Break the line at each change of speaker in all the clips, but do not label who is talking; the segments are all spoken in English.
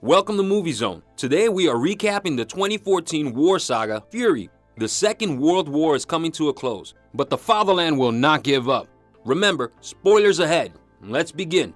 Welcome to Movie Zone. Today we are recapping the 2014 war saga, Fury. The Second World War is coming to a close, but the fatherland will not give up. Remember, spoilers ahead. Let's begin.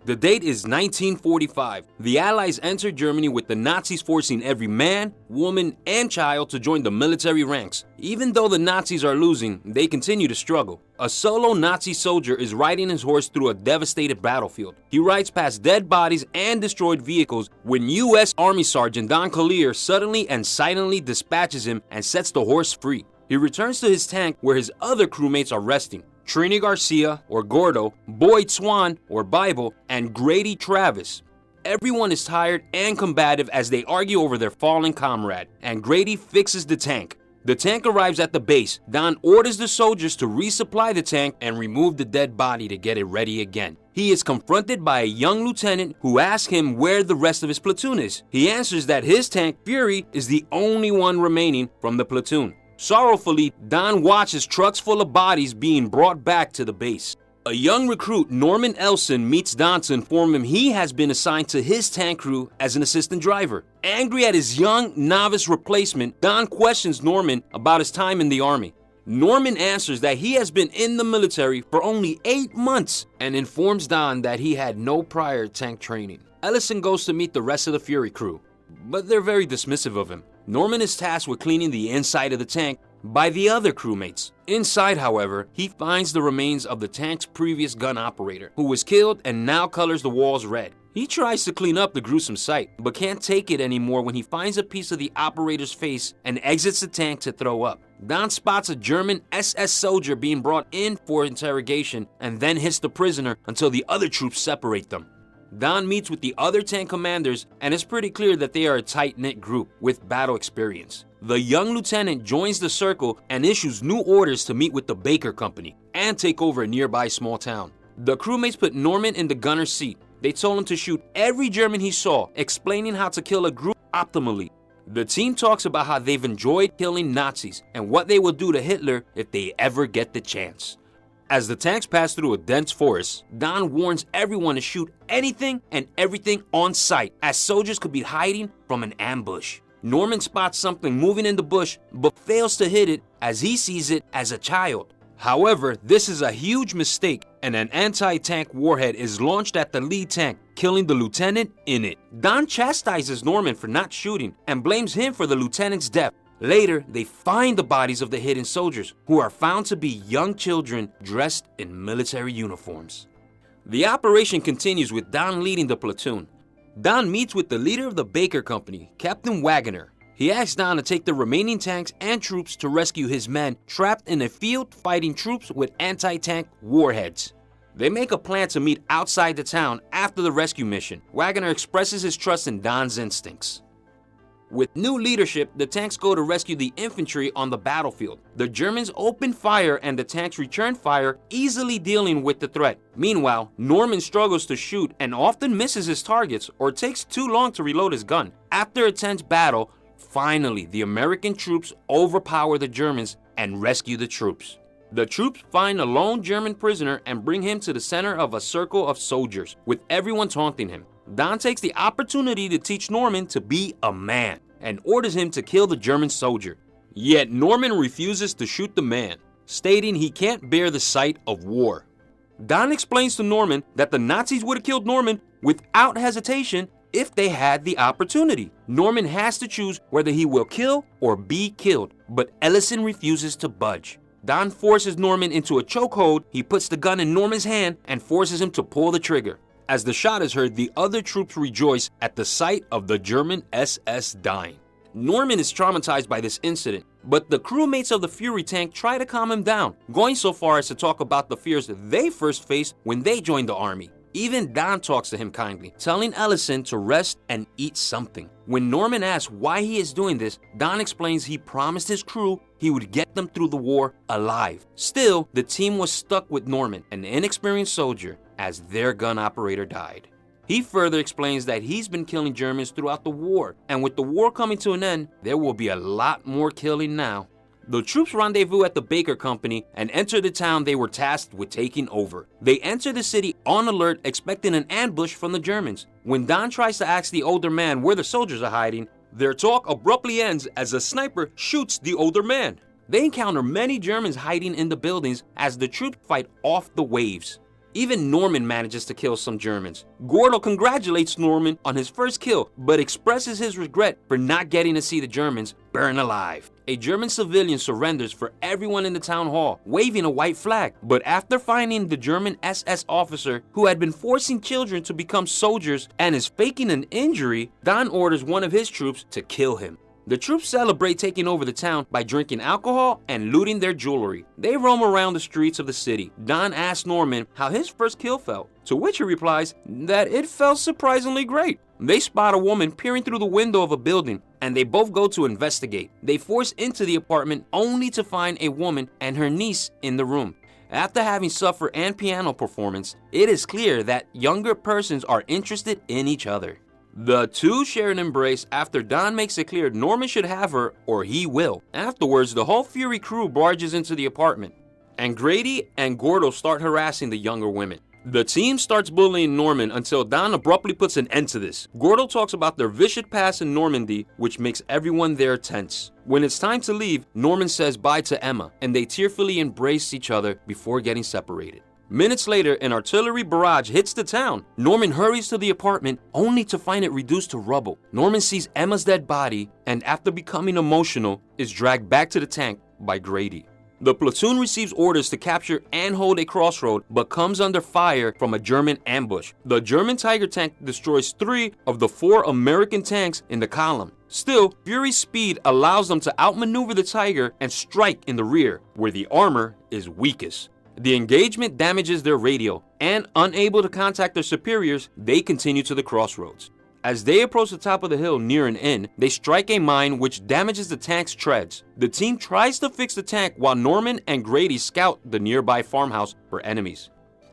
The date is 1945. The Allies entered Germany with the Nazis forcing every man, woman, and child to join the military ranks. Even though the Nazis are losing, they continue to struggle. A solo Nazi soldier is riding his horse through a devastated battlefield. He rides past dead bodies and destroyed vehicles when U.S. Army Sergeant Don Collier suddenly and silently dispatches him and sets the horse free. He returns to his tank where his other crewmates are resting. Trini Garcia, or Gordo, Boyd Swan, or Bible, and Grady Travis. Everyone is tired and combative as they argue over their fallen comrade, and Grady fixes the tank. The tank arrives at the base. Don orders the soldiers to resupply the tank and remove the dead body to get it ready again. He is confronted by a young lieutenant who asks him where the rest of his platoon is. He answers that his tank, Fury, is the only one remaining from the platoon. Sorrowfully, Don watches trucks full of bodies being brought back to the base. A young recruit, Norman Elson, meets Don to inform him he has been assigned to his tank crew as an assistant driver. Angry at his young, novice replacement, Don questions Norman about his time in the army. Norman answers that he has been in the military for only 8 months and informs Don that he had no prior tank training. Ellison goes to meet the rest of the Fury crew, but they're very dismissive of him. Norman is tasked with cleaning the inside of the tank by the other crewmates. Inside, however, he finds the remains of the tank's previous gun operator, who was killed and now colors the walls red. He tries to clean up the gruesome sight, but can't take it anymore when he finds a piece of the operator's face and exits the tank to throw up. Don spots a German SS soldier being brought in for interrogation and then hits the prisoner until the other troops separate them. Don meets with the other tank commanders, and it's pretty clear that they are a tight-knit group with battle experience. The young lieutenant joins the circle and issues new orders to meet with the Baker Company and take over a nearby small town. The crewmates put Norman in the gunner's seat. They told him to shoot every German he saw, explaining how to kill a group optimally. The team talks about how they've enjoyed killing Nazis and what they will do to Hitler if they ever get the chance. As the tanks pass through a dense forest, Don warns everyone to shoot anything and everything on sight, as soldiers could be hiding from an ambush. Norman spots something moving in the bush, but fails to hit it as he sees it as a child. However, this is a huge mistake, and an anti-tank warhead is launched at the lead tank, killing the lieutenant in it. Don chastises Norman for not shooting and blames him for the lieutenant's death. Later, they find the bodies of the hidden soldiers, who are found to be young children dressed in military uniforms. The operation continues with Don leading the platoon. Don meets with the leader of the Baker Company, Captain Wagner. He asks Don to take the remaining tanks and troops to rescue his men trapped in a field fighting troops with anti-tank warheads. They make a plan to meet outside the town after the rescue mission. Wagner expresses his trust in Don's instincts. With new leadership, the tanks go to rescue the infantry on the battlefield. The Germans open fire and the tanks return fire, easily dealing with the threat. Meanwhile, Norman struggles to shoot and often misses his targets or takes too long to reload his gun. After a tense battle, finally the American troops overpower the Germans and rescue the troops. The troops find a lone German prisoner and bring him to the center of a circle of soldiers, with everyone taunting him. Don takes the opportunity to teach Norman to be a man and orders him to kill the German soldier. Yet Norman refuses to shoot the man, stating he can't bear the sight of war. Don explains to Norman that the Nazis would have killed Norman without hesitation if they had the opportunity. Norman has to choose whether he will kill or be killed, but Ellison refuses to budge. Don forces Norman into a chokehold. He puts the gun in Norman's hand and forces him to pull the trigger. As the shot is heard, the other troops rejoice at the sight of the German SS dying. Norman is traumatized by this incident, but the crewmates of the Fury tank try to calm him down, going so far as to talk about the fears they first faced when they joined the army. Even Don talks to him kindly, telling Ellison to rest and eat something. When Norman asks why he is doing this, Don explains he promised his crew he would get them through the war alive. Still, the team was stuck with Norman, an inexperienced soldier, as their gun operator died. He further explains that he's been killing Germans throughout the war, and with the war coming to an end, there will be a lot more killing now. The troops rendezvous at the Baker Company and enter the town they were tasked with taking over. They enter the city on alert, expecting an ambush from the Germans. When Don tries to ask the older man where the soldiers are hiding, their talk abruptly ends as a sniper shoots the older man. They encounter many Germans hiding in the buildings as the troops fight off the waves. Even Norman manages to kill some Germans. Gordo congratulates Norman on his first kill, but expresses his regret for not getting to see the Germans burn alive. A German civilian surrenders for everyone in the town hall, waving a white flag. But after finding the German SS officer who had been forcing children to become soldiers and is faking an injury, Don orders one of his troops to kill him. The troops celebrate taking over the town by drinking alcohol and looting their jewelry. They roam around the streets of the city. Don asks Norman how his first kill felt, to which he replies that it felt surprisingly great. They spot a woman peering through the window of a building, and they both go to investigate. They force into the apartment only to find a woman and her niece in the room. After having suffered an piano performance, it is clear that younger persons are interested in each other. The two share an embrace after Don makes it clear Norman should have her or he will. Afterwards, the whole Fury crew barges into the apartment, and Grady and Gordo start harassing the younger women. The team starts bullying Norman until Don abruptly puts an end to this. Gordo talks about their vicious past in Normandy, which makes everyone there tense. When it's time to leave, Norman says bye to Emma, and they tearfully embrace each other before getting separated. Minutes later, an artillery barrage hits the town. Norman hurries to the apartment only to find it reduced to rubble. Norman sees Emma's dead body and, after becoming emotional, is dragged back to the tank by Grady. The platoon receives orders to capture and hold a crossroad, but comes under fire from a German ambush. The German Tiger tank destroys 3 of the 4 American tanks in the column. Still, Fury's speed allows them to outmaneuver the Tiger and strike in the rear, where the armor is weakest. The engagement damages their radio, and unable to contact their superiors, they continue to the crossroads. As they approach the top of the hill near an inn, they strike a mine which damages the tank's treads. The team tries to fix the tank while Norman and Grady scout the nearby farmhouse for enemies.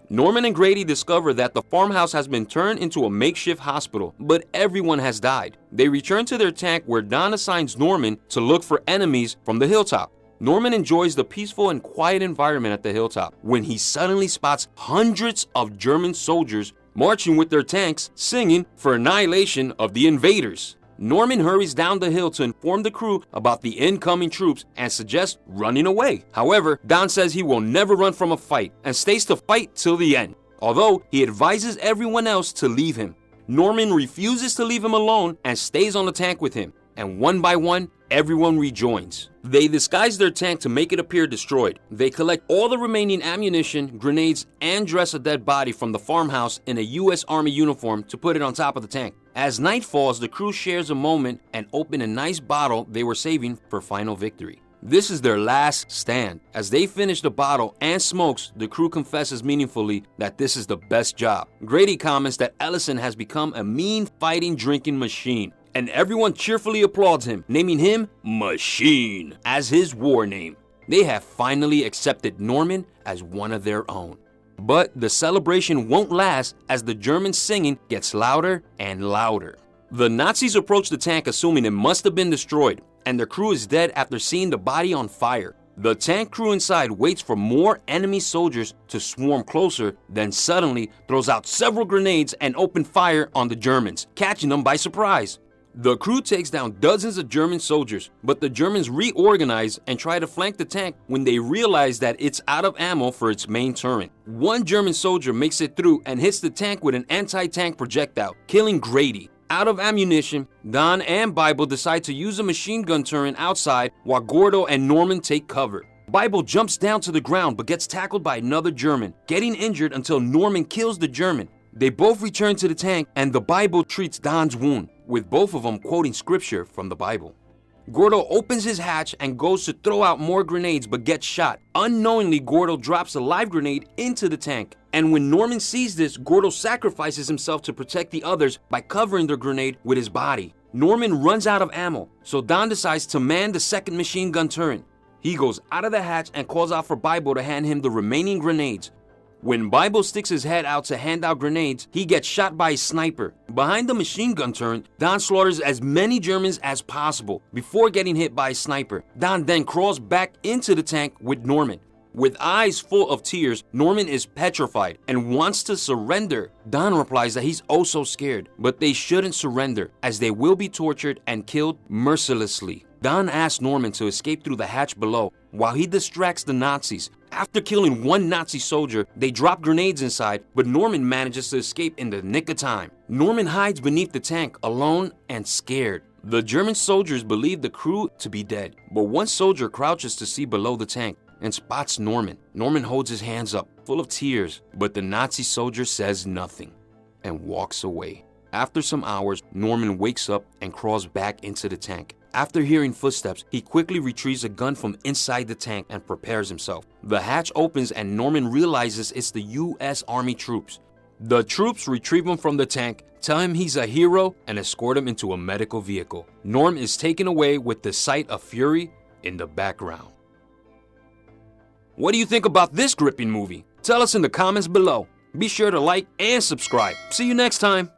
Norman and Grady discover that the farmhouse has been turned into a makeshift hospital, but everyone has died. They return to their tank where Don assigns Norman to look for enemies from the hilltop. Norman enjoys the peaceful and quiet environment at the hilltop when he suddenly spots hundreds of German soldiers marching with their tanks, singing for annihilation of the invaders. Norman hurries down the hill to inform the crew about the incoming troops and suggests running away. However, Don says he will never run from a fight and stays to fight till the end, although he advises everyone else to leave him. Norman refuses to leave him alone and stays on the tank with him, and one by one, everyone rejoins. They disguise their tank to make it appear destroyed. They collect all the remaining ammunition, grenades, and dress a dead body from the farmhouse in a U.S. Army uniform to put it on top of the tank. As night falls, the crew shares a moment and open a nice bottle they were saving for final victory. This is their last stand. As they finish the bottle and smokes, the crew confesses meaningfully that this is the best job. Grady comments that Ellison has become a mean fighting drinking machine, and everyone cheerfully applauds him, naming him Machine as his war name. They have finally accepted Norman as one of their own. But the celebration won't last as the German singing gets louder and louder. The Nazis approach the tank assuming it must have been destroyed, and the crew is dead after seeing the body on fire. The tank crew inside waits for more enemy soldiers to swarm closer, then suddenly throws out several grenades and open fire on the Germans, catching them by surprise. The crew takes down dozens of German soldiers, but the Germans reorganize and try to flank the tank when they realize that it's out of ammo for its main turret. One German soldier makes it through and hits the tank with an anti-tank projectile, killing Grady. Out of ammunition, Don and Bible decide to use a machine gun turret outside while Gordo and Norman take cover. Bible jumps down to the ground but gets tackled by another German, getting injured until Norman kills the German. They both return to the tank and the Bible treats Don's wound, with both of them quoting scripture from the Bible. Gordo opens his hatch and goes to throw out more grenades but gets shot. Unknowingly, Gordo drops a live grenade into the tank. And when Norman sees this, Gordo sacrifices himself to protect the others by covering the grenade with his body. Norman runs out of ammo, so Don decides to man the second machine gun turret. He goes out of the hatch and calls out for Bible to hand him the remaining grenades. When Bible sticks his head out to hand out grenades, he gets shot by a sniper. Behind the machine gun turret, Don slaughters as many Germans as possible before getting hit by a sniper. Don then crawls back into the tank with Norman. With eyes full of tears, Norman is petrified and wants to surrender. Don replies that he's oh so scared, but they shouldn't surrender as they will be tortured and killed mercilessly. Don asks Norman to escape through the hatch below while he distracts the Nazis. After killing one Nazi soldier, they drop grenades inside, but Norman manages to escape in the nick of time. Norman hides beneath the tank alone and scared. The German soldiers believe the crew to be dead, but one soldier crouches to see below the tank and spots Norman. Norman holds his hands up, full of tears, but the Nazi soldier says nothing and walks away. After some hours, Norman wakes up and crawls back into the tank. After hearing footsteps, he quickly retrieves a gun from inside the tank and prepares himself. The hatch opens and Norman realizes it's the U.S. Army troops. The troops retrieve him from the tank, tell him he's a hero, and escort him into a medical vehicle. Norm is taken away with the sight of fury in the background. What do you think about this gripping movie? Tell us in the comments below. Be sure to like and subscribe. See you next time.